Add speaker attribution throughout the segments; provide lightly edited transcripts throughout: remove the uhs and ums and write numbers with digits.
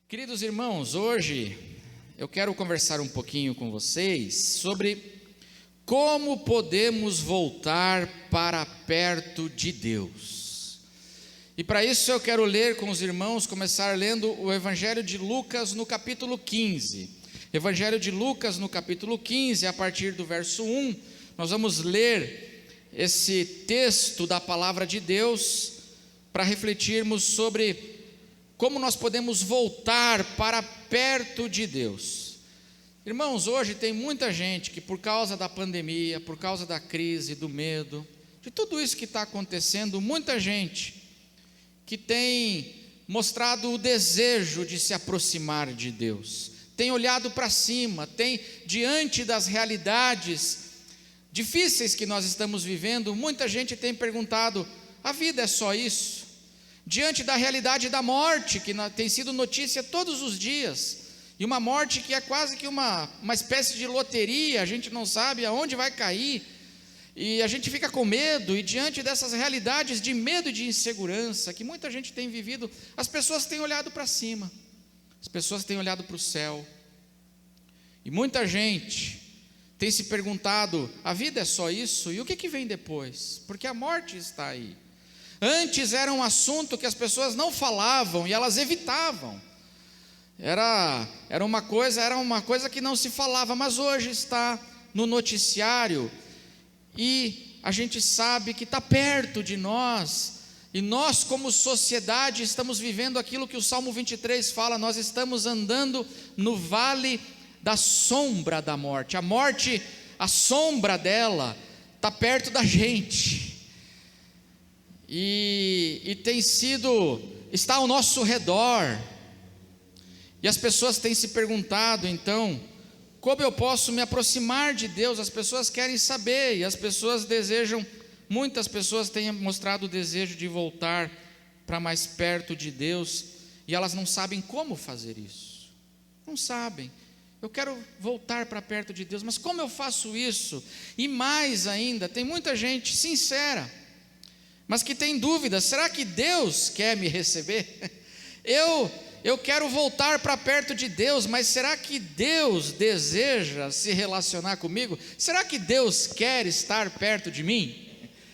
Speaker 1: Queridos irmãos, hoje eu quero conversar um pouquinho com vocês sobre como podemos voltar para perto de Deus. E para isso eu quero ler com os irmãos, começar lendo o Evangelho de Lucas no capítulo 15. Evangelho de Lucas no capítulo 15, a partir do verso 1, nós vamos ler esse texto da palavra de Deus para refletirmos sobre como nós podemos voltar para perto de Deus. Irmãos, hoje tem muita gente que por causa da pandemia, por causa da crise, do medo, de tudo isso que está acontecendo, muita gente que tem mostrado o desejo de se aproximar de Deus, tem olhado para cima, tem diante das realidades difíceis que nós estamos vivendo, muita gente tem perguntado: a vida é só isso? Diante da realidade da morte, que tem sido notícia todos os dias, e uma morte que é quase que uma espécie de loteria, a gente não sabe aonde vai cair, e a gente fica com medo, e diante dessas realidades de medo e de insegurança, que muita gente tem vivido, as pessoas têm olhado para cima, as pessoas têm olhado para o céu, e muita gente tem se perguntado: a vida é só isso? E o que vem depois? Porque a morte está aí. Antes era um assunto que as pessoas não falavam e elas evitavam. Era uma coisa que não se falava, mas hoje está no noticiário e a gente sabe que está perto de nós. E nós, como sociedade, estamos vivendo aquilo que o Salmo 23 fala: nós estamos andando no vale da sombra da morte. A morte, a sombra dela está perto da gente. E está ao nosso redor, e as pessoas têm se perguntado, então, como eu posso me aproximar de Deus? As pessoas querem saber, e as pessoas desejam, muitas pessoas têm mostrado o desejo de voltar para mais perto de Deus, e elas não sabem como fazer isso, não sabem. Eu quero voltar para perto de Deus, mas como eu faço isso? E mais ainda, tem muita gente sincera, mas que tem dúvidas: será que Deus quer me receber? Eu quero voltar para perto de Deus, mas será que Deus deseja se relacionar comigo? Será que Deus quer estar perto de mim?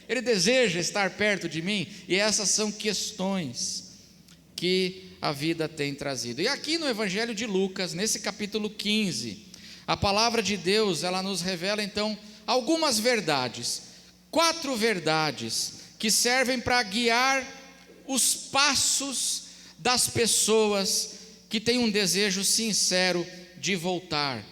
Speaker 1: Ele deseja estar perto de mim? E essas são questões que a vida tem trazido. E aqui no Evangelho de Lucas, nesse capítulo 15, a palavra de Deus, ela nos revela então algumas verdades, 4 verdades, que servem para guiar os passos das pessoas que têm um desejo sincero de voltar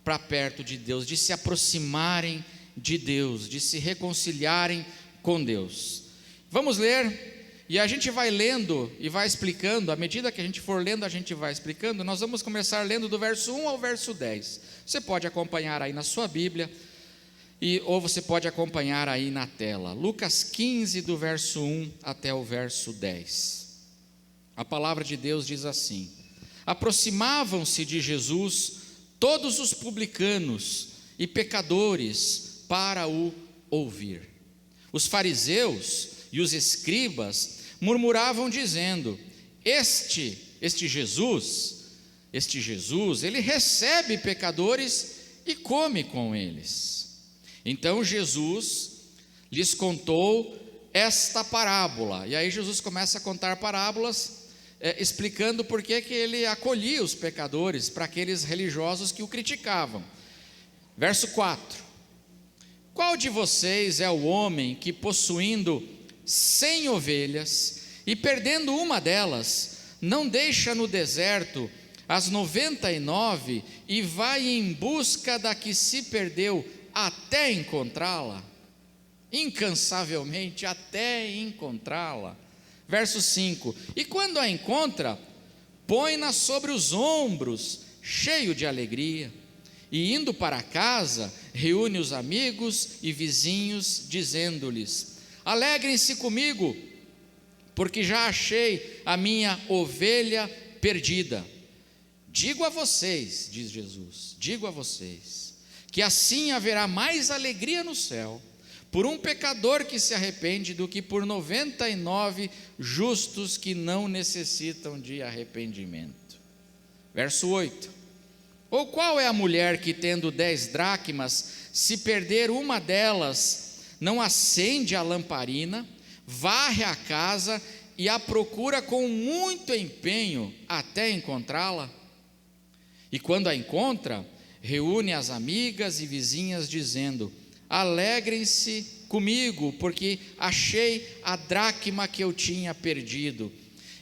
Speaker 1: para perto de Deus, de se aproximarem de Deus, de se reconciliarem com Deus. Vamos ler, e a gente vai lendo e vai explicando, à medida que a gente for lendo, a gente vai explicando. Nós vamos começar lendo do verso 1 ao verso 10. Você pode acompanhar aí na sua Bíblia, ou você pode acompanhar aí na tela. Lucas 15, do verso 1 até o verso 10. A palavra de Deus diz assim: aproximavam-se de Jesus todos os publicanos e pecadores para o ouvir. Os fariseus e os escribas murmuravam dizendo: este Jesus, ele recebe pecadores e come com eles. Então Jesus lhes contou esta parábola, e aí Jesus começa a contar parábolas, explicando por que ele acolhia os pecadores, para aqueles religiosos que o criticavam. Verso 4: qual de vocês é o homem que, possuindo 100 ovelhas e perdendo uma delas, não deixa no deserto as 99 e vai em busca da que se perdeu até encontrá-la? Incansavelmente até encontrá-la. Verso 5: e quando a encontra, põe-na sobre os ombros, cheio de alegria, e indo para casa, reúne os amigos e vizinhos, dizendo-lhes: alegrem-se comigo, porque já achei a minha ovelha perdida. Digo a vocês, diz Jesus, digo a vocês, que assim haverá mais alegria no céu por um pecador que se arrepende do que por 99 justos que não necessitam de arrependimento. Verso 8: ou qual é a mulher que, tendo 10 dracmas, se perder uma delas, não acende a lamparina, varre a casa e a procura com muito empenho até encontrá-la? E quando a encontra, reúne as amigas e vizinhas, dizendo: alegrem-se comigo, porque achei a dracma que eu tinha perdido.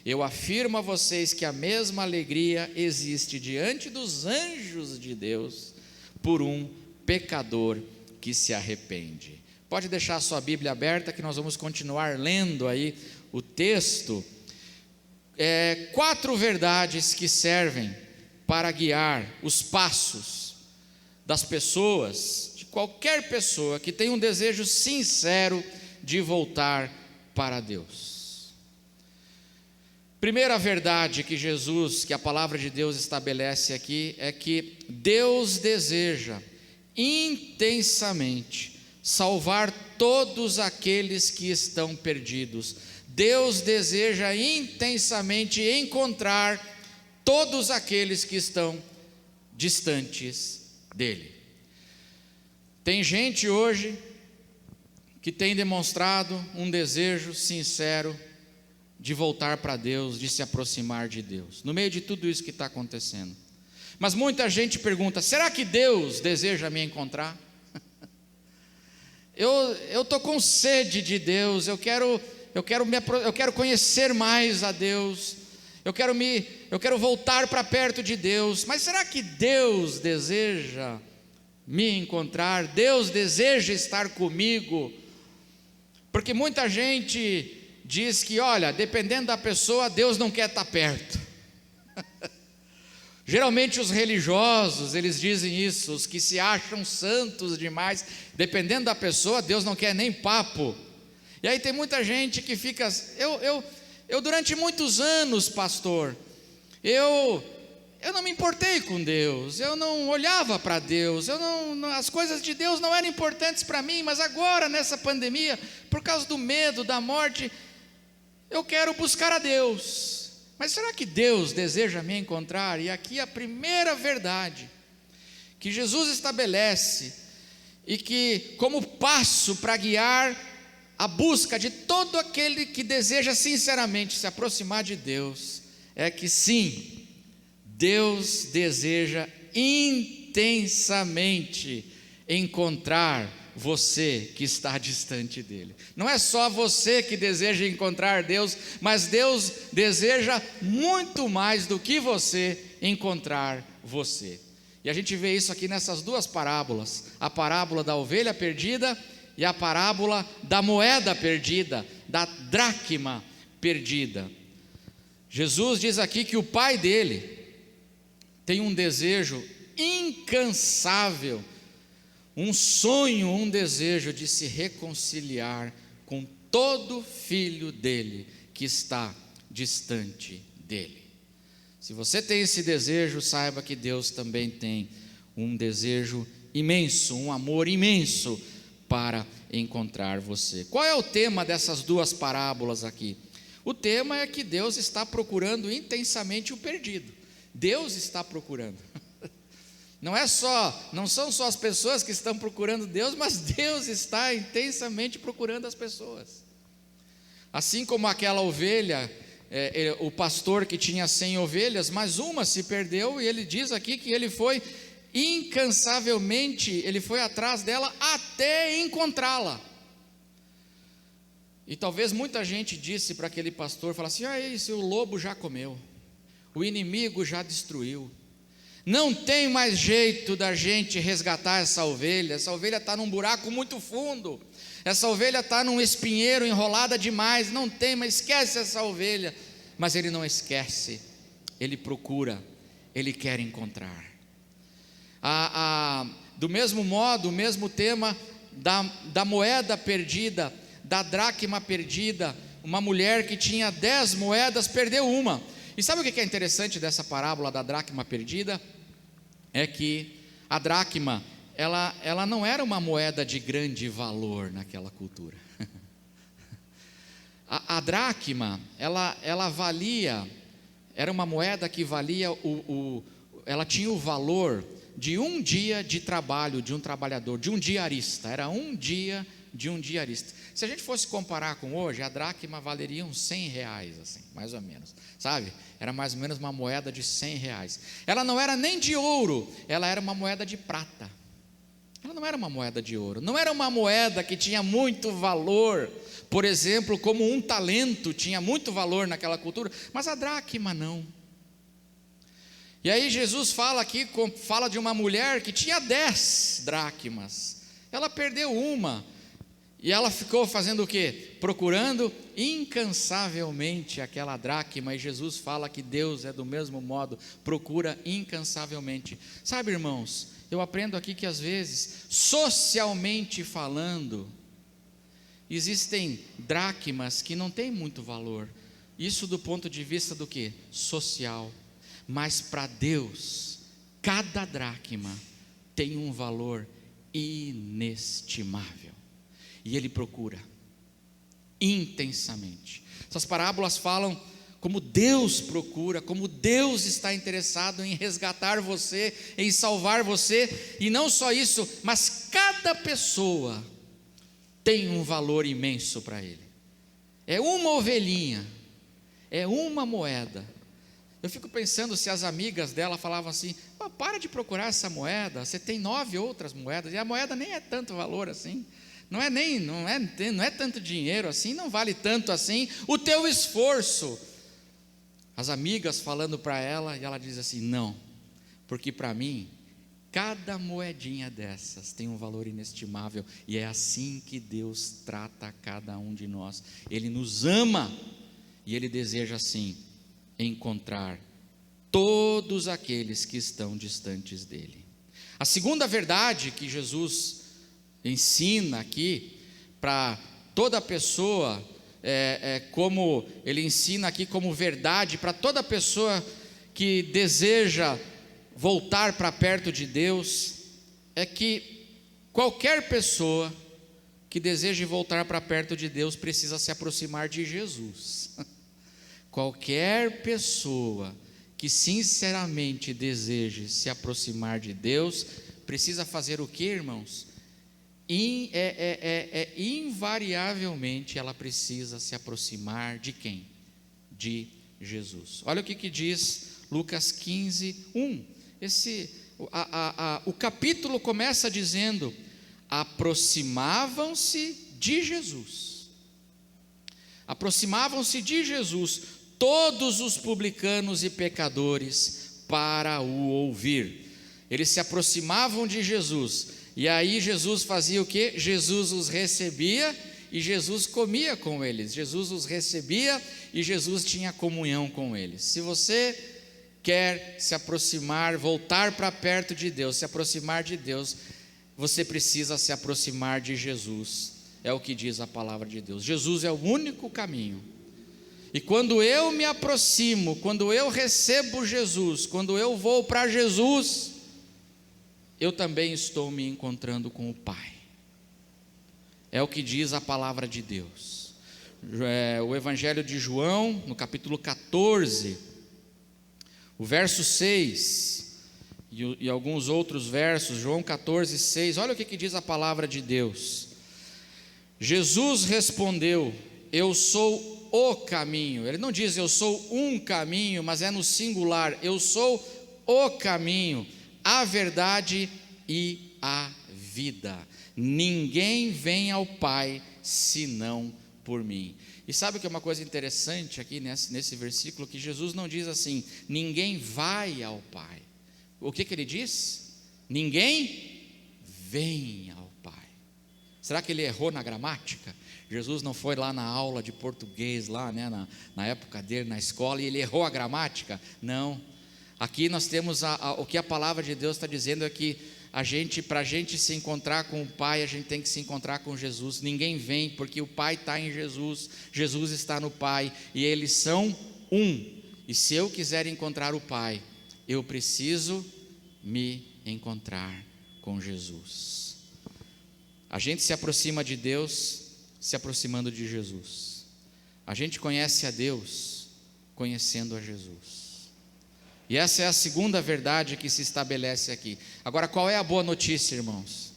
Speaker 1: Eu afirmo a vocês que a mesma alegria existe diante dos anjos de Deus por um pecador que se arrepende. Pode deixar a sua Bíblia aberta que nós vamos continuar lendo aí o texto. 4 verdades que servem para guiar os passos das pessoas, de qualquer pessoa que tem um desejo sincero de voltar para Deus. Primeira verdade que a palavra de Deus estabelece aqui, é que Deus deseja intensamente salvar todos aqueles que estão perdidos. Deus deseja intensamente encontrar todos aqueles que estão distantes dele. Tem gente hoje que tem demonstrado um desejo sincero de voltar para Deus, de se aproximar de Deus, no meio de tudo isso que está acontecendo. Mas muita gente pergunta: será que Deus deseja me encontrar? Eu estou com sede de Deus, eu quero conhecer mais a Deus, eu quero voltar para perto de Deus, mas será que Deus deseja me encontrar? Deus deseja estar comigo? Porque muita gente diz que, olha, dependendo da pessoa, Deus não quer estar perto. Geralmente os religiosos, eles dizem isso, os que se acham santos demais, dependendo da pessoa, Deus não quer nem papo. E aí tem muita gente que fica, eu durante muitos anos, pastor, eu não me importei com Deus, eu não olhava para Deus, as coisas de Deus não eram importantes para mim, mas agora nessa pandemia, por causa do medo, da morte, eu quero buscar a Deus. Mas será que Deus deseja me encontrar? E aqui a primeira verdade que Jesus estabelece, e que como passo para guiar a busca de todo aquele que deseja sinceramente se aproximar de Deus, é que sim, Deus deseja intensamente encontrar você que está distante dele. Não é só você que deseja encontrar Deus, mas Deus deseja muito mais do que você encontrar você. E a gente vê isso aqui nessas 2 parábolas, a parábola da ovelha perdida e a parábola da moeda perdida, da dracma perdida. Jesus diz aqui que o pai dele tem um desejo incansável, um sonho, um desejo de se reconciliar com todo filho dele que está distante dele. Se você tem esse desejo, saiba que Deus também tem um desejo imenso, um amor imenso para encontrar você. Qual é o tema dessas 2 parábolas aqui? O tema é que Deus está procurando intensamente o perdido. Deus está procurando. Não são só as pessoas que estão procurando Deus, mas Deus está intensamente procurando as pessoas. Assim como aquela ovelha, o pastor que tinha 100 ovelhas, mas uma se perdeu, e ele diz aqui que ele foi incansavelmente, ele foi atrás dela até encontrá-la. E talvez muita gente disse para aquele pastor, falasse assim: isso, o lobo já comeu, o inimigo já destruiu, não tem mais jeito da gente resgatar essa ovelha está num buraco muito fundo, essa ovelha está num espinheiro enrolada demais, não tem, mas esquece essa ovelha. Mas ele não esquece, ele procura, ele quer encontrar. Do mesmo modo, o mesmo tema da moeda perdida, da dracma perdida, uma mulher que tinha 10 moedas, perdeu uma. E sabe o que é interessante dessa parábola da dracma perdida? É que a dracma, ela não era uma moeda de grande valor naquela cultura. A dracma, ela valia era uma moeda que valia, ela tinha o valor de um dia de trabalho de um trabalhador, de um diarista. Era um dia de um diarista. Se a gente fosse comparar com hoje, a dracma valeria uns R$100, assim, mais ou menos, sabe? Era mais ou menos uma moeda de R$100. Ela não era nem de ouro, ela era uma moeda de prata. Ela não era uma moeda de ouro, não era uma moeda que tinha muito valor, por exemplo, como um talento tinha muito valor naquela cultura, mas a dracma não. E aí Jesus fala aqui, fala de uma mulher que tinha 10 dracmas, ela perdeu uma, e ela ficou fazendo o quê? Procurando incansavelmente aquela dracma, e Jesus fala que Deus é do mesmo modo, procura incansavelmente. Sabe, irmãos, eu aprendo aqui que às vezes, socialmente falando, existem dracmas que não têm muito valor, isso do ponto de vista do quê? Social, mas para Deus, cada dracma tem um valor inestimável, e Ele procura intensamente. Essas parábolas falam como Deus procura, como Deus está interessado em resgatar você, em salvar você, e não só isso, mas cada pessoa tem um valor imenso para Ele. É uma ovelhinha, é uma moeda. Eu fico pensando se as amigas dela falavam assim: oh, para de procurar essa moeda, você tem 9 outras moedas, e a moeda nem é tanto valor assim, não é tanto dinheiro assim, não vale tanto assim o teu esforço. As amigas falando para ela, e ela diz assim: não, porque para mim, cada moedinha dessas tem um valor inestimável, e é assim que Deus trata cada um de nós. Ele nos ama, e Ele deseja assim encontrar todos aqueles que estão distantes dEle. A segunda verdade que Jesus ensina aqui para toda pessoa, como Ele ensina aqui como verdade para toda pessoa que deseja voltar para perto de Deus, é que qualquer pessoa que deseje voltar para perto de Deus precisa se aproximar de Jesus. Qualquer pessoa que sinceramente deseje se aproximar de Deus precisa fazer o que, irmãos? Invariavelmente ela precisa se aproximar de quem? De Jesus. Olha o que diz Lucas 15:1. O capítulo começa dizendo: aproximavam-se de Jesus. Aproximavam-se de Jesus todos os publicanos e pecadores para o ouvir. Eles se aproximavam de Jesus, e aí Jesus fazia o quê? Jesus os recebia e Jesus comia com eles. Jesus os recebia e Jesus tinha comunhão com eles. Se você quer se aproximar, voltar para perto de Deus, se aproximar de Deus, você precisa se aproximar de Jesus. É o que diz a palavra de Deus. Jesus é o único caminho. E quando eu me aproximo, quando eu recebo Jesus, quando eu vou para Jesus, eu também estou me encontrando com o Pai. É o que diz a palavra de Deus. O Evangelho de João, no capítulo 14, o verso 6, e alguns outros versos, João 14, 6, olha o que diz a palavra de Deus. Jesus respondeu: eu sou o caminho. Ele não diz eu sou um caminho, mas é no singular. Eu sou o caminho, a verdade e a vida. Ninguém vem ao Pai senão por mim. E sabe o que é uma coisa interessante aqui nesse versículo? Que Jesus não diz assim: ninguém vai ao Pai. O que ele diz? Ninguém vem ao Pai. Será que ele errou na gramática? Jesus não foi lá na aula de português, lá, né, na época dele, na escola, e ele errou a gramática? Não. Aqui nós temos o que a palavra de Deus está dizendo é que para a gente se encontrar com o Pai, a gente tem que se encontrar com Jesus. Ninguém vem, porque o Pai está em Jesus, Jesus está no Pai, e eles são um. E se eu quiser encontrar o Pai, eu preciso me encontrar com Jesus. A gente se aproxima de Deus se aproximando de Jesus. A gente conhece a Deus conhecendo a Jesus. E essa é a segunda verdade que se estabelece aqui. Agora, qual é a boa notícia, irmãos?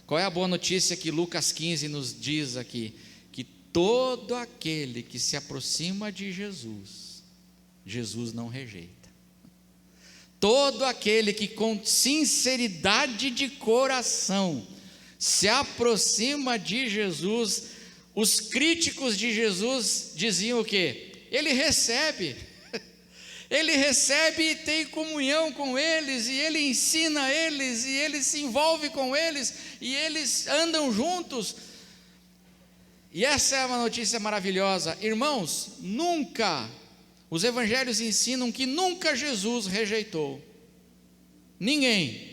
Speaker 1: Qual é a boa notícia que Lucas 15 nos diz aqui? Que todo aquele que se aproxima de Jesus, Jesus não rejeita. Todo aquele que com sinceridade de coração se aproxima de Jesus, os críticos de Jesus diziam o quê? Ele recebe e tem comunhão com eles, e ele ensina eles, e ele se envolve com eles, e eles andam juntos. E essa é uma notícia maravilhosa, irmãos. Os evangelhos ensinam que nunca Jesus rejeitou ninguém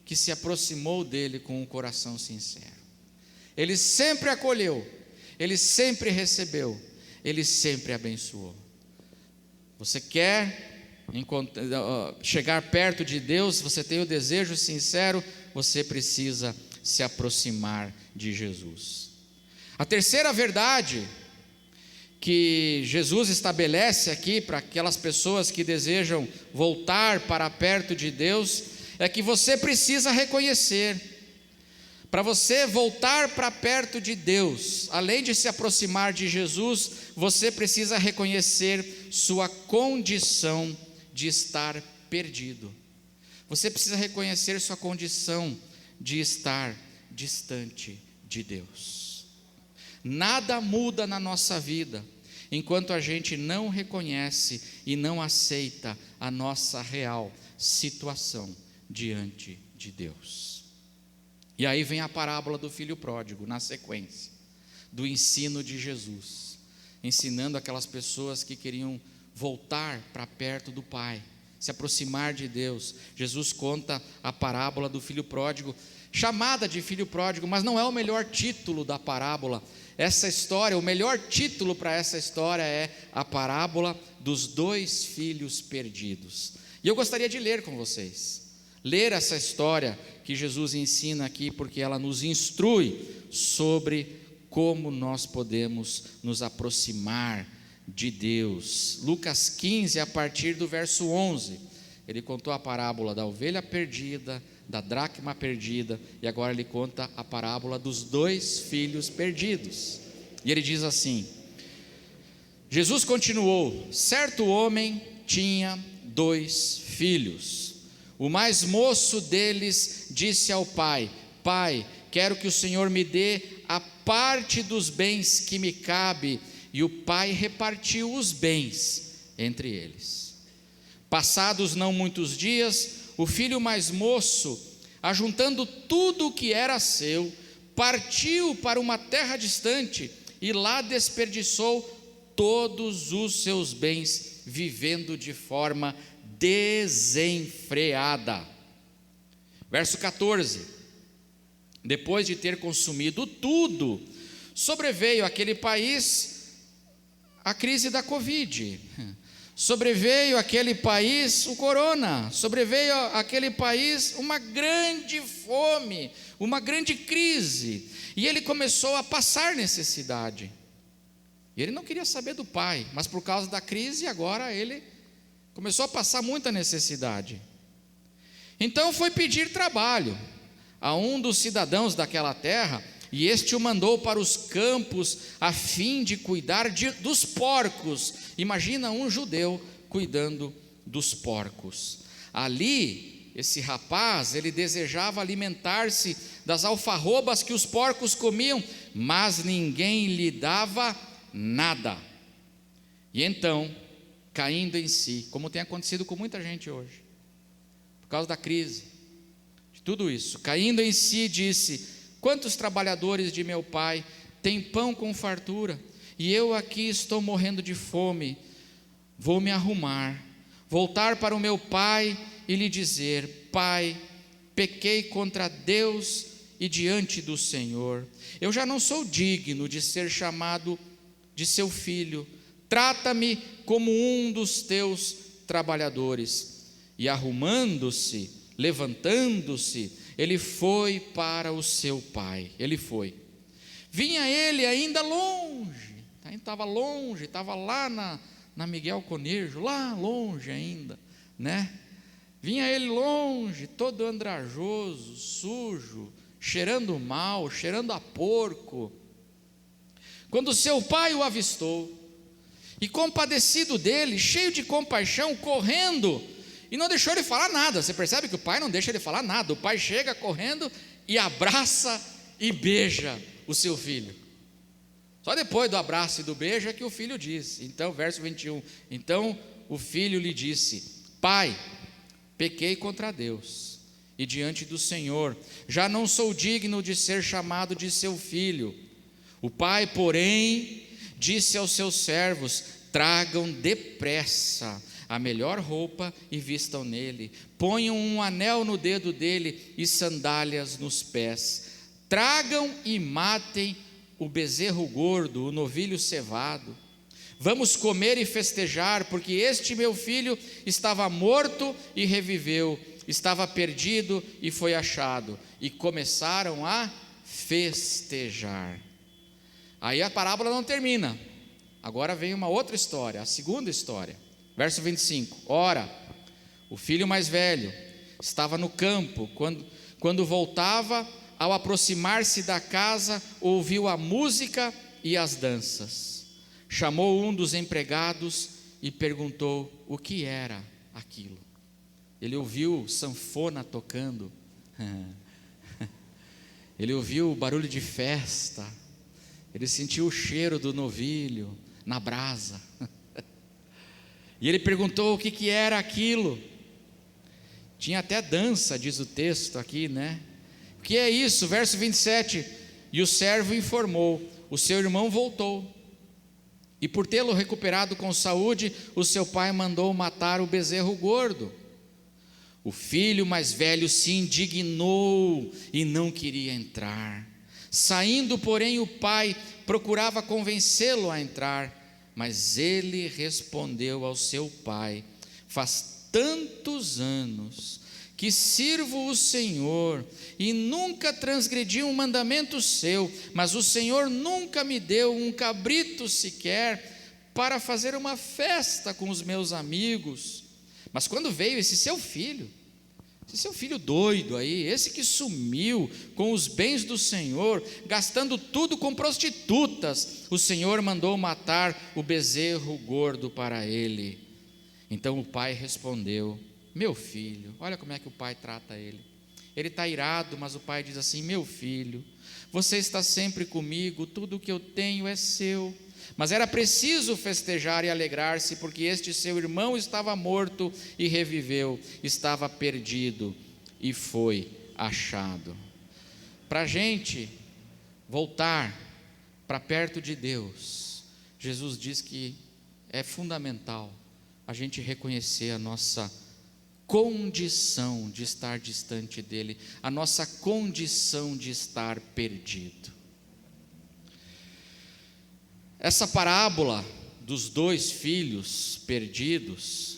Speaker 1: que se aproximou dele com um coração sincero. Ele sempre acolheu, ele sempre recebeu, ele sempre abençoou. Você quer chegar perto de Deus, você tem o desejo sincero, você precisa se aproximar de Jesus. A terceira verdade que Jesus estabelece aqui para aquelas pessoas que desejam voltar para perto de Deus é que você precisa reconhecer. Para você voltar para perto de Deus, além de se aproximar de Jesus, você precisa reconhecer sua condição de estar perdido. Você precisa reconhecer sua condição de estar distante de Deus. Nada muda na nossa vida enquanto a gente não reconhece e não aceita a nossa real situação diante de Deus. E aí vem a parábola do filho pródigo, na sequência, do ensino de Jesus, ensinando aquelas pessoas que queriam voltar para perto do Pai, se aproximar de Deus. Jesus conta a parábola do filho pródigo, chamada de filho pródigo, mas não é o melhor título da parábola. Essa história, o melhor título para essa história é a parábola dos 2 filhos perdidos. E eu gostaria de ler com vocês, ler essa história que Jesus ensina aqui, porque ela nos instrui sobre como nós podemos nos aproximar de Deus. Lucas 15, a partir do verso 11, ele contou a parábola da ovelha perdida, da dracma perdida, e agora ele conta a parábola dos 2 filhos perdidos. E ele diz assim: Jesus continuou: certo homem tinha 2 filhos. O mais moço deles disse ao pai: Pai, quero que o Senhor me dê a parte dos bens que me cabe. E o pai repartiu os bens entre eles. Passados não muitos dias, o filho mais moço, ajuntando tudo o que era seu, partiu para uma terra distante e lá desperdiçou todos os seus bens, vivendo de forma desenfreada. Verso 14: depois de ter consumido tudo, sobreveio àquele país a crise da Covid, sobreveio àquele país o corona, sobreveio àquele país uma grande fome, uma grande crise, e ele começou a passar necessidade. E ele não queria saber do pai, mas por causa da crise agora ele começou a passar muita necessidade. Então foi pedir trabalho a um dos cidadãos daquela terra, e este o mandou para os campos a fim de cuidar dos porcos. Imagina um judeu cuidando dos porcos. Ali, esse rapaz, ele desejava alimentar-se das alfarrobas que os porcos comiam, mas ninguém lhe dava nada. E então, caindo em si, como tem acontecido com muita gente hoje, por causa da crise, de tudo isso, caindo em si, disse: quantos trabalhadores de meu pai têm pão com fartura, e eu aqui estou morrendo de fome. Vou me arrumar, voltar para o meu pai e lhe dizer: Pai, pequei contra Deus e diante do Senhor. Eu já não sou digno de ser chamado de seu filho. Trata-me como um dos teus trabalhadores. E arrumando-se, levantando-se, ele foi para o seu pai. Ele foi. Vinha ele ainda longe, estava longe, estava lá na Miguel Conejo, lá longe ainda, né? Vinha ele longe, todo andrajoso, sujo, cheirando mal, cheirando a porco. Quando seu pai o avistou, e compadecido dele, cheio de compaixão, correndo, e não deixou ele falar nada. Você percebe que o pai não deixa ele falar nada. O pai chega correndo e abraça e beija o seu filho. Só depois do abraço e do beijo é que o filho diz. Então, verso 21, então o filho lhe disse: Pai, pequei contra Deus e diante do Senhor, já não sou digno de ser chamado de seu filho. O pai, porém, disse aos seus servos: tragam depressa a melhor roupa e vistam nele, ponham um anel no dedo dele e sandálias nos pés, tragam e matem o bezerro gordo, o novilho cevado. Vamos comer e festejar, porque este meu filho estava morto e reviveu, estava perdido e foi achado. E começaram a festejar. Aí a parábola não termina. Agora vem uma outra história, a segunda história. Verso 25. Ora, o filho mais velho estava no campo, quando voltava, ao aproximar-se da casa, ouviu a música e as danças. Chamou um dos empregados e perguntou o que era aquilo. Ele ouviu sanfona tocando, ele ouviu o barulho de festa, ele sentiu o cheiro do novilho na brasa, e ele perguntou o que era aquilo. Tinha até dança, diz o texto aqui, né? O que é isso? Verso 27, e o servo informou: o seu irmão voltou, e por tê-lo recuperado com saúde, o seu pai mandou matar o bezerro gordo. O filho mais velho se indignou e não queria entrar. Saindo, porém, o pai procurava convencê-lo a entrar, mas ele respondeu ao seu pai: faz tantos anos que sirvo o Senhor e nunca transgredi um mandamento seu, mas o Senhor nunca me deu um cabrito sequer para fazer uma festa com os meus amigos. Mas quando veio esse seu filho doido aí, esse que sumiu com os bens do Senhor, gastando tudo com prostitutas, o Senhor mandou matar o bezerro gordo para ele. Então o pai respondeu: meu filho, olha como é que o pai trata ele. Ele está irado, mas o pai diz assim: meu filho, você está sempre comigo, tudo o que eu tenho é seu. Mas era preciso festejar e alegrar-se, porque este seu irmão estava morto e reviveu, estava perdido e foi achado. Para a gente voltar para perto de Deus, Jesus diz que é fundamental a gente reconhecer a nossa condição de estar distante dele, a nossa condição de estar perdido. Essa parábola dos dois filhos perdidos,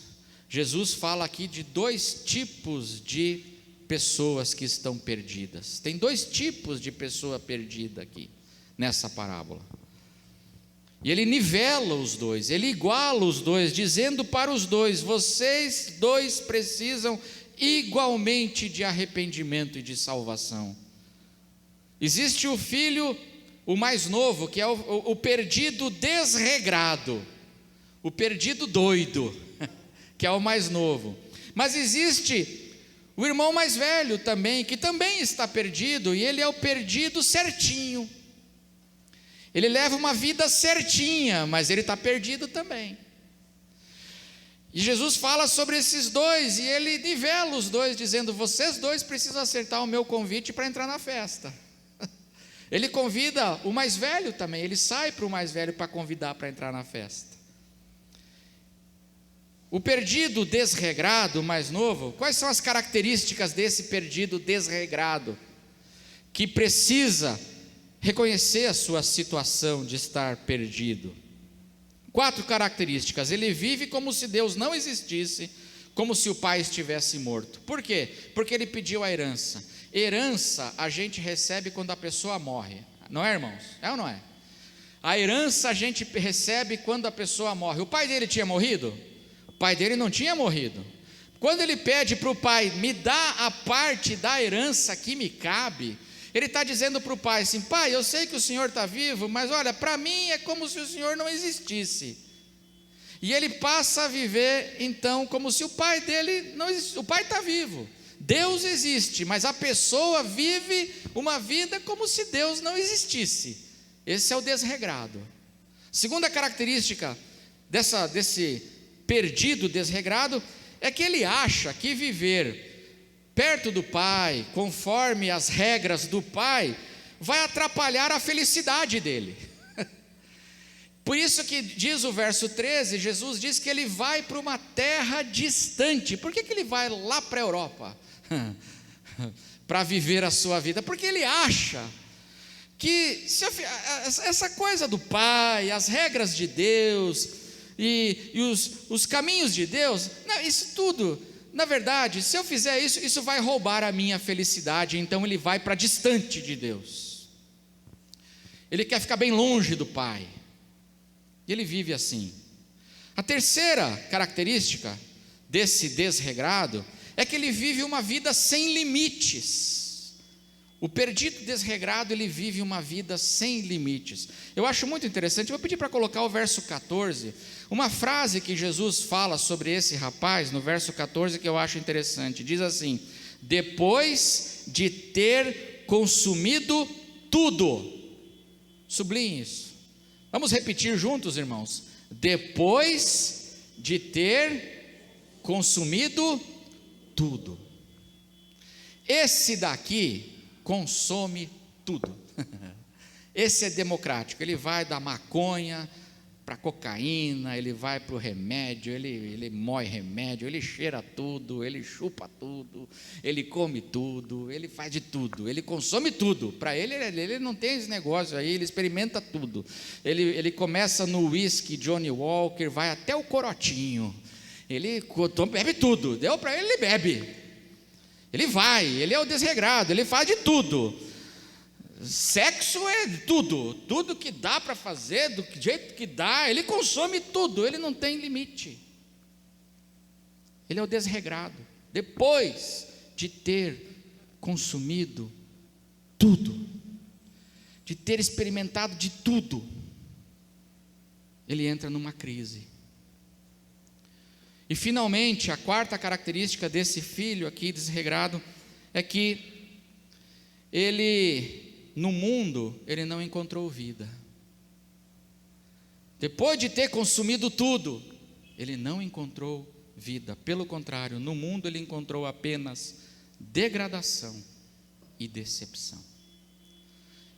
Speaker 1: Jesus fala aqui de dois tipos de pessoas que estão perdidas. Tem dois tipos de pessoa perdida aqui, nessa parábola. E ele nivela os dois, ele iguala os dois, dizendo para os dois: vocês dois precisam igualmente de arrependimento e de salvação. Existe o filho, o mais novo, que é o perdido desregrado, o perdido doido, que é o mais novo. Mas existe o irmão mais velho também, que também está perdido, e ele é o perdido certinho. Ele leva uma vida certinha, mas ele está perdido também. E Jesus fala sobre esses dois, e ele nivela os dois, dizendo: vocês dois precisam acertar o meu convite para entrar na festa. Ele convida o mais velho também, ele sai para o mais velho para convidar para entrar na festa. O perdido desregrado, o mais novo, quais são as características desse perdido desregrado? Que precisa reconhecer a sua situação de estar perdido. 4 características: ele vive como se Deus não existisse, como se o pai estivesse morto. Por quê? Porque ele pediu a herança. Herança a gente recebe quando a pessoa morre, não é, irmãos? É ou não é? A herança a gente recebe quando a pessoa morre. O pai dele tinha morrido? O pai dele não tinha morrido, Quando ele pede para o pai, me dá a parte da herança que me cabe, ele está dizendo para o pai assim: pai, eu sei que o senhor está vivo, mas olha, para mim é como se o senhor não existisse. E ele passa a viver então como se o pai dele não existisse. O pai está vivo, Deus existe, mas a pessoa vive uma vida como se Deus não existisse. Esse é o desregrado. Segunda característica desse perdido desregrado é que ele acha que viver perto do pai, conforme as regras do pai, vai atrapalhar a felicidade dele. Por isso que diz o verso 13, Jesus diz que ele vai para uma terra distante. Por que ele vai lá para a Europa? Para viver a sua vida? Porque ele acha que essa coisa do pai, as regras de Deus e os caminhos de Deus, não, isso tudo, na verdade, se eu fizer isso, isso vai roubar a minha felicidade. Então ele vai para distante de Deus, ele quer ficar bem longe do pai, e ele vive assim. A terceira característica desse desregrado é que ele vive uma vida sem limites. O perdido desregrado, ele vive uma vida sem limites. Eu acho muito interessante, eu vou pedir para colocar o verso 14, uma frase que Jesus fala sobre esse rapaz, no verso 14, que eu acho interessante. Diz assim: depois de ter consumido tudo. Sublinhe isso. Vamos repetir juntos, irmãos. Depois de ter consumido tudo. Esse daqui consome tudo. Esse é democrático. Ele vai da maconha para cocaína, ele vai para o remédio, ele moe remédio, ele cheira tudo, ele chupa tudo, ele come tudo, ele faz de tudo, ele consome tudo. Para ele não tem esse negócio aí, ele experimenta tudo. Ele começa no whisky Johnny Walker, vai até o corotinho, ele bebe tudo, deu para ele bebe. Ele é o desregrado, ele faz de tudo. Sexo é tudo que dá para fazer, do jeito que dá, ele consome tudo, ele não tem limite. Ele é o desregrado. Depois de ter consumido tudo, de ter experimentado de tudo, ele entra numa crise. E finalmente, a quarta característica desse filho aqui desregrado é que ele, no mundo, ele não encontrou vida. Depois de ter consumido tudo, ele não encontrou vida. Pelo contrário, no mundo ele encontrou apenas degradação e decepção.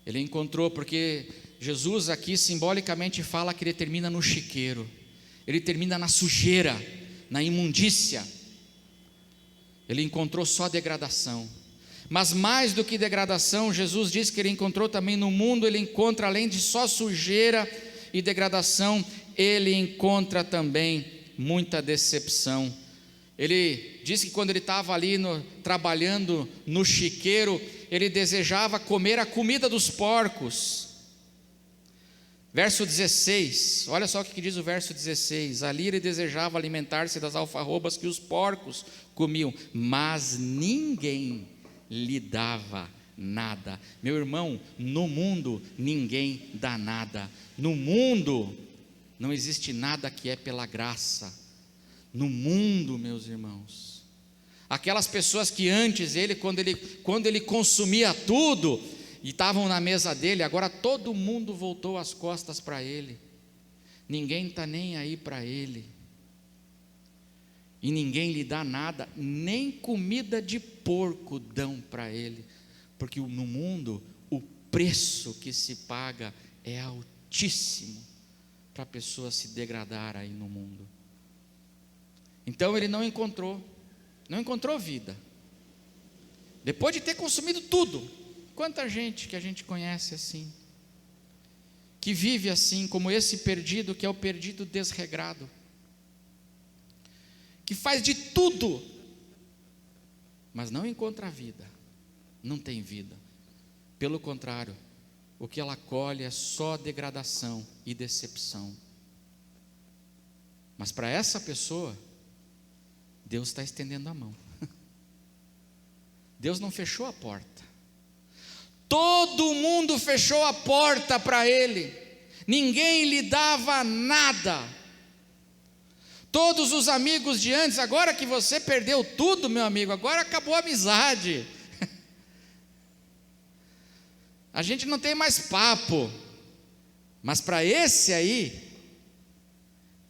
Speaker 1: Ele encontrou, porque Jesus aqui simbolicamente fala que ele termina no chiqueiro, ele termina na sujeira, na imundícia. Ele encontrou só degradação. Mas mais do que degradação, Jesus diz que ele encontrou também no mundo, ele encontra, além de só sujeira e degradação, ele encontra também muita decepção. Ele diz que quando ele estava ali trabalhando no chiqueiro, ele desejava comer a comida dos porcos. Verso 16, olha só o que diz o verso 16: ali ele desejava alimentar-se das alfarrobas que os porcos comiam, mas ninguém lhe dava nada. Meu irmão, no mundo ninguém dá nada. No mundo não existe nada que é pela graça. No mundo, meus irmãos, aquelas pessoas que antes quando ele consumia tudo e estavam na mesa dele, agora todo mundo voltou as costas para ele. Ninguém está nem aí para ele. E ninguém lhe dá nada, nem comida de porco dão para ele, porque no mundo o preço que se paga é altíssimo para a pessoa se degradar aí no mundo. Então ele não encontrou vida. Depois de ter consumido tudo, quanta gente que a gente conhece assim, que vive assim, como esse perdido, que é o perdido desregrado, que faz de tudo, mas não encontra vida, não tem vida. Pelo contrário, o que ela colhe é só degradação e decepção. Mas para essa pessoa, Deus está estendendo a mão. Deus não fechou a porta. Todo mundo fechou a porta para ele. Ninguém lhe dava nada. Todos os amigos de antes, agora que você perdeu tudo, meu amigo, agora acabou a amizade. A gente não tem mais papo. Mas para esse aí,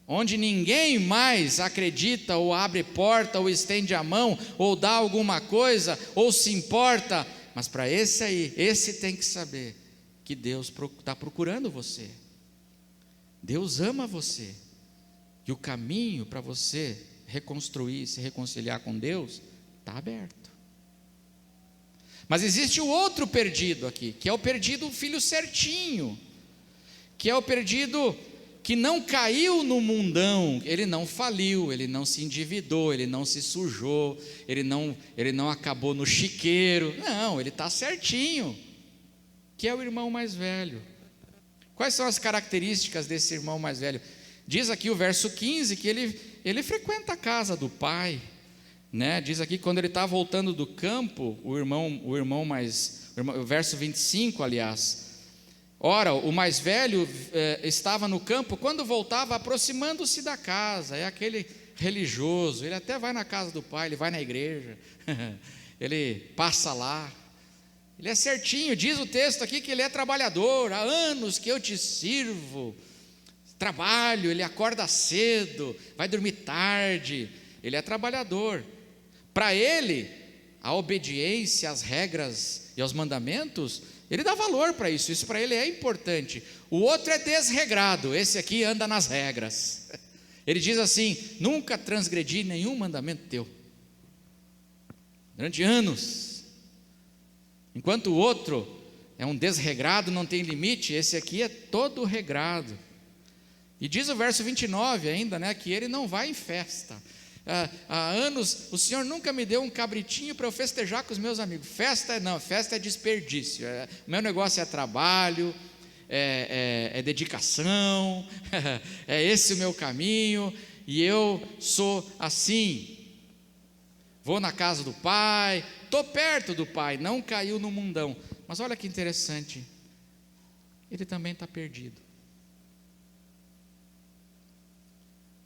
Speaker 1: onde ninguém mais acredita, ou abre porta, ou estende a mão, ou dá alguma coisa, ou se importa, mas para esse aí, esse tem que saber que Deus está procurando você. Deus ama você. E o caminho para você reconstruir, se reconciliar com Deus, está aberto. Mas existe o outro perdido aqui, que é o perdido filho certinho, que é o perdido que não caiu no mundão, ele não faliu, ele não se endividou, ele não se sujou, ele não acabou no chiqueiro, não, ele está certinho, que é o irmão mais velho. Quais são as características desse irmão mais velho? Diz aqui o verso 15 que ele frequenta a casa do pai, né? Diz aqui que quando ele está voltando do campo, o verso 25, aliás, ora, o mais velho estava no campo, quando voltava, aproximando-se da casa. É aquele religioso, ele até vai na casa do pai, ele vai na igreja, ele passa lá, ele é certinho. Diz o texto aqui que ele é trabalhador, há anos que eu te sirvo, trabalho, ele acorda cedo, vai dormir tarde, ele é trabalhador. Para ele, a obediência às regras e aos mandamentos, ele dá valor para isso, isso para ele é importante. O outro é desregrado, esse aqui anda nas regras. Ele diz assim: nunca transgredi nenhum mandamento teu, durante anos. Enquanto o outro é um desregrado, não tem limite, esse aqui é todo regrado. E diz o verso 29 ainda, né, que ele não vai em festa. Há anos o Senhor nunca me deu um cabritinho para eu festejar com os meus amigos. Festa não, festa é desperdício. O meu negócio é trabalho, é dedicação, é esse o meu caminho, e eu sou assim. Vou na casa do pai, estou perto do pai, não caiu no mundão. Mas olha que interessante, ele também está perdido.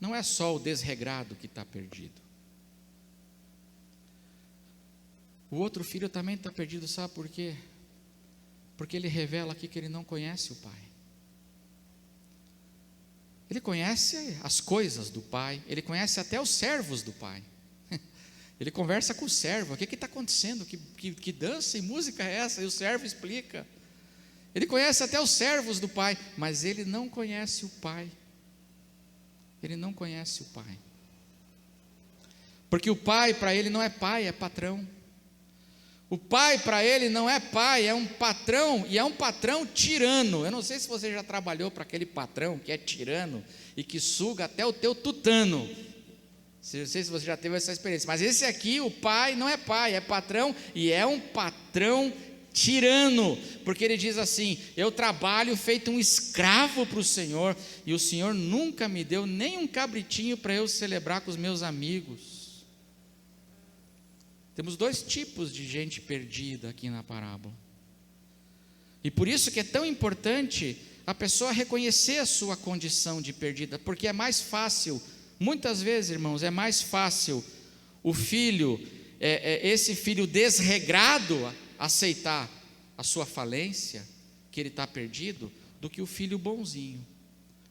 Speaker 1: Não é só o desregrado que está perdido. O outro filho também está perdido, sabe por quê? Porque ele revela aqui que ele não conhece o pai. Ele conhece as coisas do pai, ele conhece até os servos do pai. Ele conversa com o servo: o que está acontecendo? Que dança e música é essa? E o servo explica. Ele conhece até os servos do pai, mas ele não conhece o pai. Ele não conhece o pai, porque o pai para ele não é pai, é patrão. O pai para ele não é pai, é um patrão, e é um patrão tirano. Eu não sei se você já trabalhou para aquele patrão que é tirano e que suga até o teu tutano. Não sei se você já teve essa experiência, mas esse aqui, o pai não é pai, é patrão, e é um patrão tirano, porque ele diz assim: eu trabalho feito um escravo para o Senhor, e o Senhor nunca me deu nem um cabritinho para eu celebrar com os meus amigos. Temos dois tipos de gente perdida aqui na parábola, e por isso que é tão importante a pessoa reconhecer a sua condição de perdida, porque é mais fácil, muitas vezes, irmãos, é mais fácil o filho, esse filho desregrado, aceitar a sua falência, que ele está perdido, do que o filho bonzinho.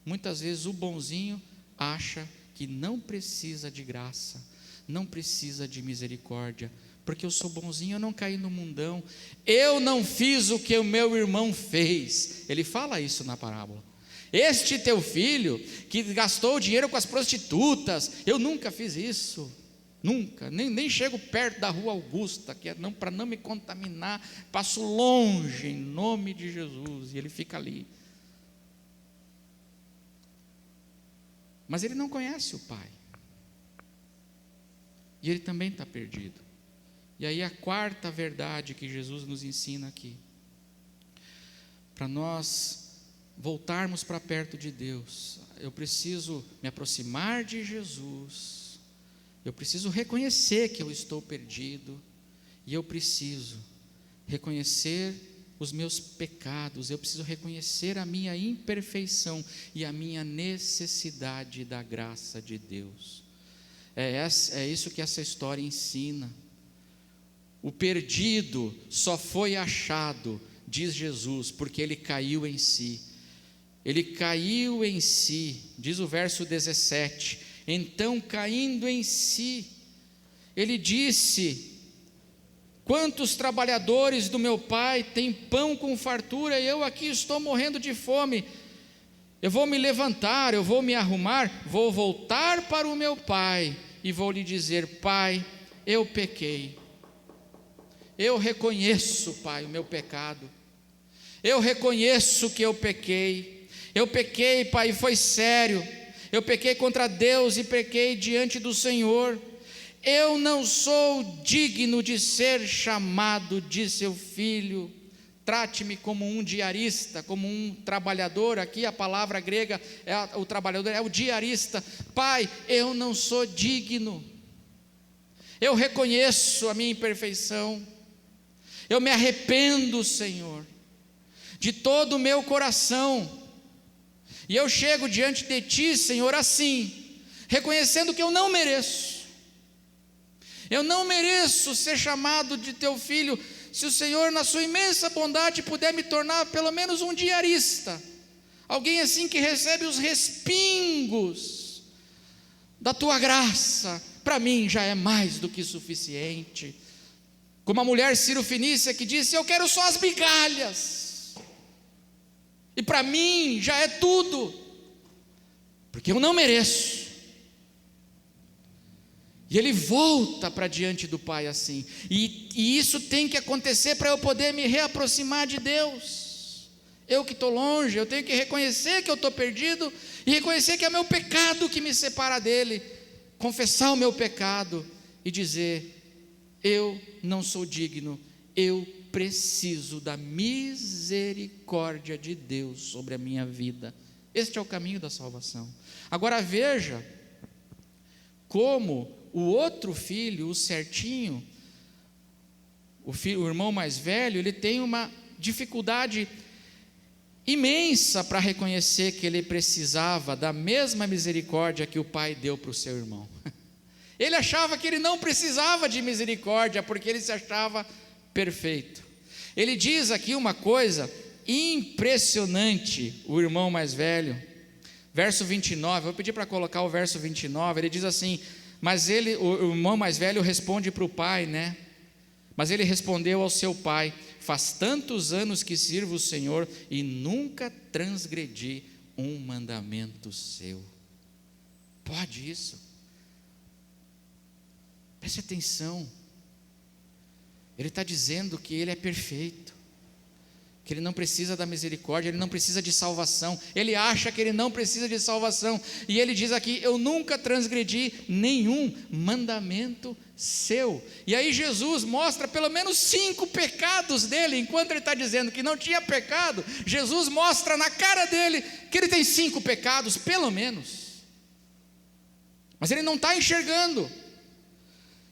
Speaker 1: Muitas vezes o bonzinho acha que não precisa de graça, não precisa de misericórdia, porque eu sou bonzinho, eu não caí no mundão, eu não fiz o que o meu irmão fez. Ele fala isso na parábola: este teu filho que gastou dinheiro com as prostitutas, eu nunca fiz isso. Nunca, nem chego perto da rua Augusta, que é para não me contaminar, passo longe em nome de Jesus, e ele fica ali. Mas ele não conhece o pai, e ele também está perdido. E aí a quarta verdade que Jesus nos ensina aqui, para nós voltarmos para perto de Deus, eu preciso me aproximar de Jesus, Eu preciso reconhecer que eu estou perdido, e eu preciso reconhecer os meus pecados, eu preciso reconhecer a minha imperfeição e a minha necessidade da graça de Deus. É isso que essa história ensina. O perdido só foi achado, diz Jesus, porque ele caiu em si. Ele caiu em si, diz o verso 17. Então, caindo em si, ele disse: quantos trabalhadores do meu pai têm pão com fartura, e eu aqui estou morrendo de fome. Eu vou me levantar, eu vou me arrumar, vou voltar para o meu pai e vou lhe dizer: Pai, eu pequei. Eu reconheço, Pai, o meu pecado. Eu reconheço que eu pequei. Eu pequei, Pai, e foi sério. Eu pequei contra Deus e pequei diante do Senhor. Eu não sou digno de ser chamado de seu filho. Trate-me como um diarista, como um trabalhador. Aqui a palavra grega, o trabalhador é o diarista. Pai, eu não sou digno. Eu reconheço a minha imperfeição. Eu me arrependo, Senhor, de todo o meu coração. E eu chego diante de Ti, Senhor, assim, reconhecendo que eu não mereço. Eu não mereço ser chamado de Teu filho. Se o Senhor, na sua imensa bondade, puder me tornar pelo menos um diarista, alguém assim que recebe os respingos da Tua graça, para mim já é mais do que suficiente. Como a mulher Ciro-fenícia que disse: eu quero só as migalhas, e para mim já é tudo, porque eu não mereço. E ele volta para diante do Pai assim, e isso tem que acontecer para eu poder me reaproximar de Deus. Eu que estou longe, eu tenho que reconhecer que eu estou perdido, e reconhecer que é meu pecado que me separa dele, confessar o meu pecado, e dizer: eu não sou digno, eu preciso da misericórdia de Deus sobre a minha vida. Este é o caminho da salvação. Agora veja como o outro filho, o certinho, o irmão mais velho, ele tem uma dificuldade imensa para reconhecer que ele precisava da mesma misericórdia que o pai deu para o seu irmão. Ele achava que ele não precisava de misericórdia, porque ele se achava perfeito. Ele diz aqui uma coisa impressionante, o irmão mais velho, verso 29, vou pedir para colocar o verso 29, ele diz assim: mas ele, o irmão mais velho responde para o pai, né? Mas ele respondeu ao seu pai: faz tantos anos que sirvo o Senhor e nunca transgredi um mandamento seu. Pode isso? Preste atenção. Ele está dizendo que ele é perfeito, que ele não precisa da misericórdia, ele não precisa de salvação. Ele acha que ele não precisa de salvação, e ele diz aqui: eu nunca transgredi nenhum mandamento seu. E aí Jesus mostra pelo menos 5 pecados dele. Enquanto ele está dizendo que não tinha pecado, Jesus mostra na cara dele que ele tem 5 pecados, pelo menos. Mas ele não está enxergando.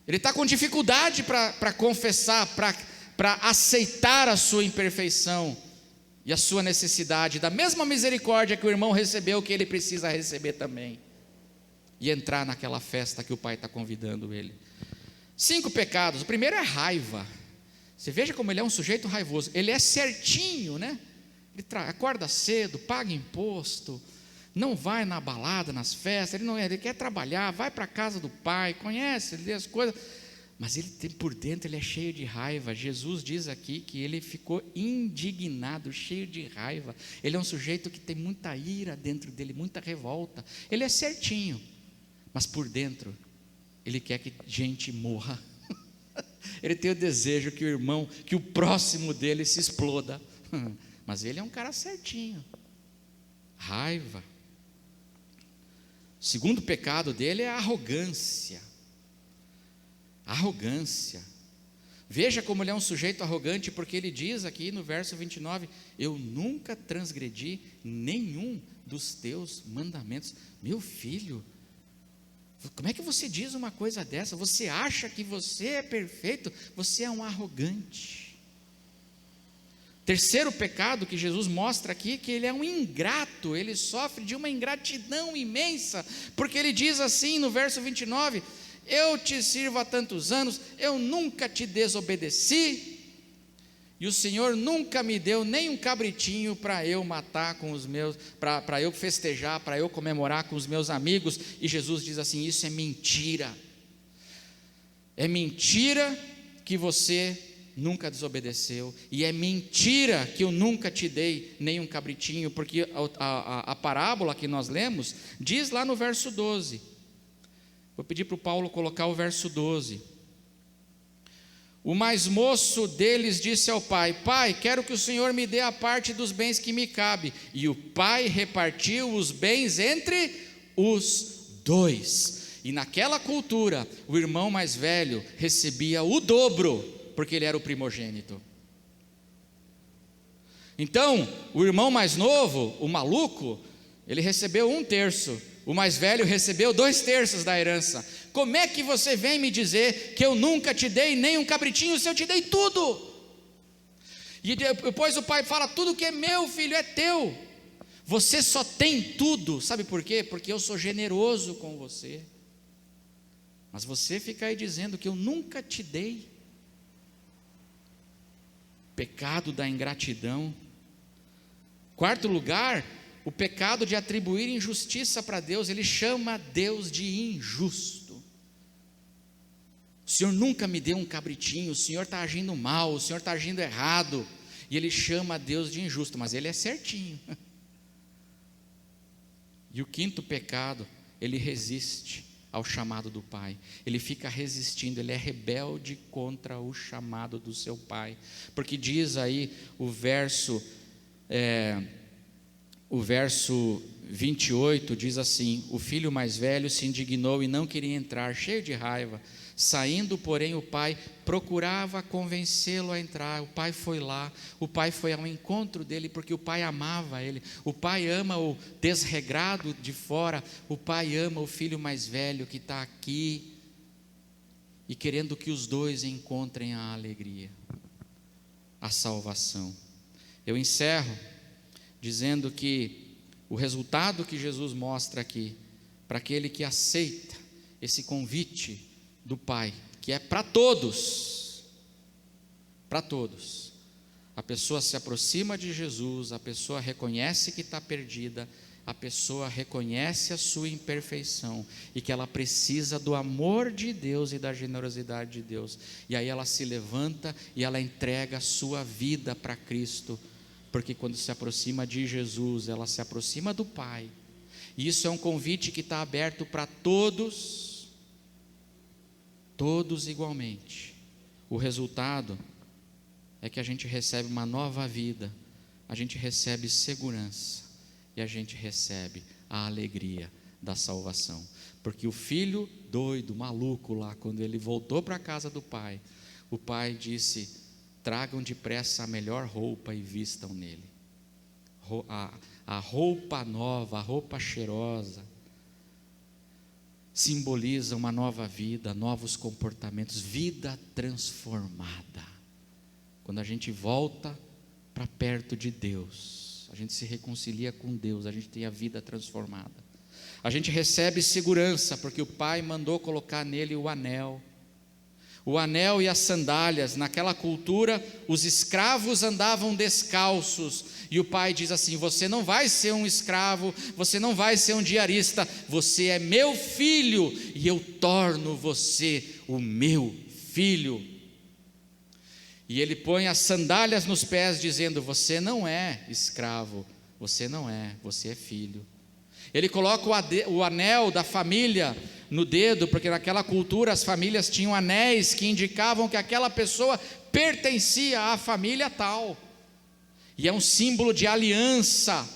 Speaker 1: Ele está com dificuldade para confessar, para aceitar a sua imperfeição e a sua necessidade da mesma misericórdia que o irmão recebeu, que ele precisa receber também, e entrar naquela festa que o pai está convidando ele. 5 pecados. O primeiro é raiva. Você veja como ele é um sujeito raivoso. Ele é certinho, né? Ele acorda cedo, paga imposto, não vai na balada, nas festas, ele quer trabalhar, vai para a casa do pai, conhece, ele lê as coisas, mas ele tem por dentro, ele é cheio de raiva. Jesus diz aqui que ele ficou indignado, cheio de raiva. Ele é um sujeito que tem muita ira dentro dele, muita revolta. Ele é certinho, mas por dentro ele quer que gente morra. Ele tem o desejo que o irmão, que o próximo dele se exploda. Mas ele é um cara certinho. Raiva. O segundo pecado dele é a arrogância. Arrogância. Veja como ele é um sujeito arrogante, porque ele diz aqui no verso 29, eu nunca transgredi nenhum dos teus mandamentos. Meu filho, Como é que você diz uma coisa dessa? Você acha que você é perfeito? Você é um arrogante. Terceiro pecado que Jesus mostra aqui, que ele é um ingrato, ele sofre de uma ingratidão imensa, porque ele diz assim no verso 29, eu te sirvo há tantos anos, eu nunca te desobedeci, e o Senhor nunca me deu nem um cabritinho para eu matar com os meus, para eu festejar, para eu comemorar com os meus amigos. E Jesus diz assim: isso é mentira. É mentira que você nunca desobedeceu, e é mentira que eu nunca te dei nem um cabritinho, porque a parábola que nós lemos diz lá no verso 12. Vou pedir para o Paulo colocar o verso 12. O mais moço deles disse ao pai: pai, quero que o Senhor me dê a parte dos bens que me cabe. E o pai repartiu os bens entre os dois. E naquela cultura, o irmão mais velho recebia o dobro, porque ele era o primogênito. Então, o irmão mais novo, o maluco, ele recebeu 1/3. O mais velho recebeu 2/3 da herança. Como é que você vem me dizer que eu nunca te dei nem um cabritinho, se eu te dei tudo? E depois o pai fala: tudo que é meu, filho, é teu. Você só tem tudo. Sabe por quê? Porque eu sou generoso com você. Mas você fica aí dizendo que eu nunca te dei. Pecado da ingratidão. Quarto lugar, o pecado de atribuir injustiça para Deus. Ele chama Deus de injusto. O Senhor nunca me deu um cabritinho, o Senhor está agindo mal, o Senhor está agindo errado. E ele chama Deus de injusto, mas ele é certinho. E o quinto pecado, ele resiste ao chamado do Pai. Ele fica resistindo, ele é rebelde contra o chamado do seu Pai. Porque diz aí o verso 28, diz assim: o filho mais velho se indignou e não queria entrar, cheio de raiva. Saindo, porém, o pai procurava convencê-lo a entrar. O pai foi lá, o pai foi ao encontro dele, porque o pai amava ele. O pai ama o desregrado de fora, o pai ama o filho mais velho que está aqui, e querendo que os dois encontrem a alegria, a salvação. Eu encerro dizendo que o resultado que Jesus mostra aqui, para aquele que aceita esse convite do Pai, que é para todos, a pessoa se aproxima de Jesus, a pessoa reconhece que está perdida, a pessoa reconhece a sua imperfeição e que ela precisa do amor de Deus e da generosidade de Deus, e aí ela se levanta e ela entrega a sua vida para Cristo, porque quando se aproxima de Jesus, ela se aproxima do Pai, e isso é um convite que está aberto para todos igualmente. O resultado é que a gente recebe uma nova vida, a gente recebe segurança, e a gente recebe a alegria da salvação, porque o filho doido, maluco lá, quando ele voltou para a casa do pai, o pai disse: tragam depressa a melhor roupa e vistam nele, a roupa nova, a roupa cheirosa, simboliza uma nova vida, novos comportamentos, vida transformada. Quando a gente volta para perto de Deus, a gente se reconcilia com Deus, a gente tem a vida transformada. A gente recebe segurança, porque o Pai mandou colocar nele o anel e as sandálias. Naquela cultura, os escravos andavam descalços, e o pai diz assim: você não vai ser um escravo, você não vai ser um diarista, você é meu filho, e eu torno você o meu filho. E ele põe as sandálias nos pés, dizendo: você não é escravo, você é filho. Ele coloca o anel da família no dedo, porque naquela cultura as famílias tinham anéis que indicavam que aquela pessoa pertencia à família tal, e é um símbolo de aliança.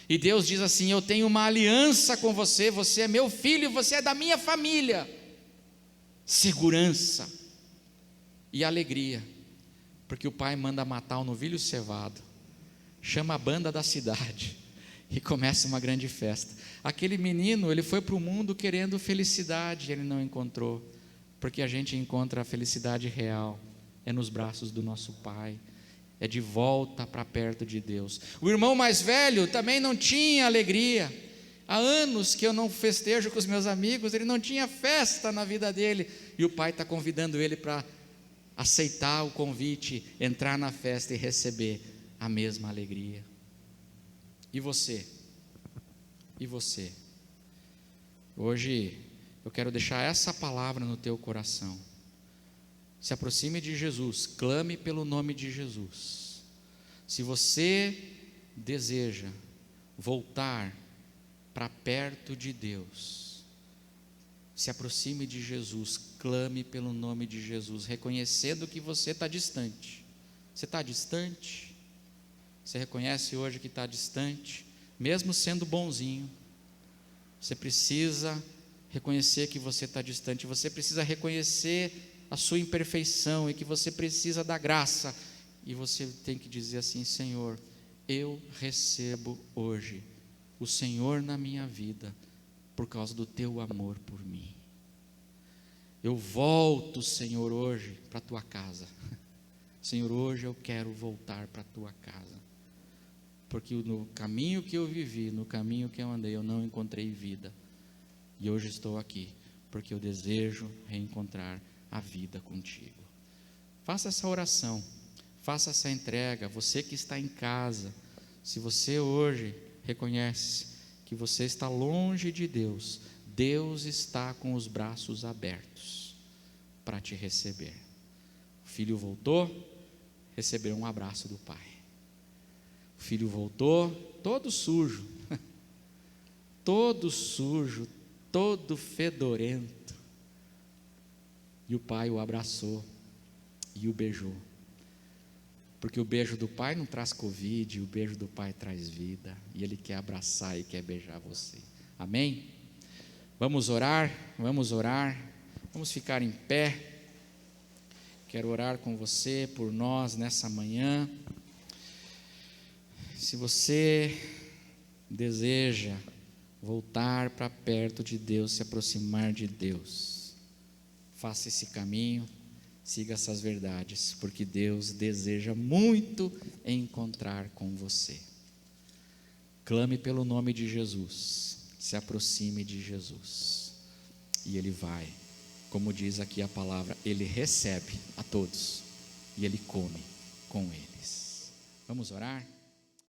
Speaker 1: E Deus diz assim: eu tenho uma aliança com você, você é meu filho, você é da minha família. Segurança e alegria, porque o pai manda matar o novilho cevado, chama a banda da cidade, e começa uma grande festa. Aquele menino, ele foi para o mundo querendo felicidade, ele não encontrou, porque a gente encontra a felicidade real, é nos braços do nosso Pai, é de volta para perto de Deus. O irmão mais velho também não tinha alegria. Há anos que eu não festejo com os meus amigos, ele não tinha festa na vida dele, e o pai está convidando ele para aceitar o convite, entrar na festa e receber a mesma alegria. E você? E você? Hoje eu quero deixar essa palavra no teu coração. Se aproxime de Jesus, clame pelo nome de Jesus. Se você deseja voltar para perto de Deus, se aproxime de Jesus, clame pelo nome de Jesus, reconhecendo que você está distante. Você está distante? Você reconhece hoje que está distante? Mesmo sendo bonzinho, você precisa reconhecer que você está distante, você precisa reconhecer a sua imperfeição e que você precisa da graça, e você tem que dizer assim: Senhor, eu recebo hoje o Senhor na minha vida, por causa do teu amor por mim. Eu volto, Senhor, hoje para a tua casa. Senhor, hoje eu quero voltar para a tua casa, porque no caminho que eu vivi, no caminho que eu andei, eu não encontrei vida, e hoje estou aqui, porque eu desejo reencontrar a vida contigo. Faça essa oração, faça essa entrega. Você que está em casa, se você hoje reconhece que você está longe de Deus, Deus está com os braços abertos para te receber. O filho voltou, recebeu um abraço do pai. O filho voltou todo sujo, todo sujo, todo fedorento, e o pai o abraçou e o beijou, porque o beijo do pai não traz Covid, o beijo do pai traz vida, e ele quer abraçar e quer beijar você. Amém? Vamos orar, vamos ficar em pé. Quero orar com você, por nós nessa manhã. Se você deseja voltar para perto de Deus, se aproximar de Deus, faça esse caminho, siga essas verdades, porque Deus deseja muito encontrar com você. Clame pelo nome de Jesus, se aproxime de Jesus, e Ele vai, como diz aqui a palavra, Ele recebe a todos, e Ele come com eles. Vamos orar?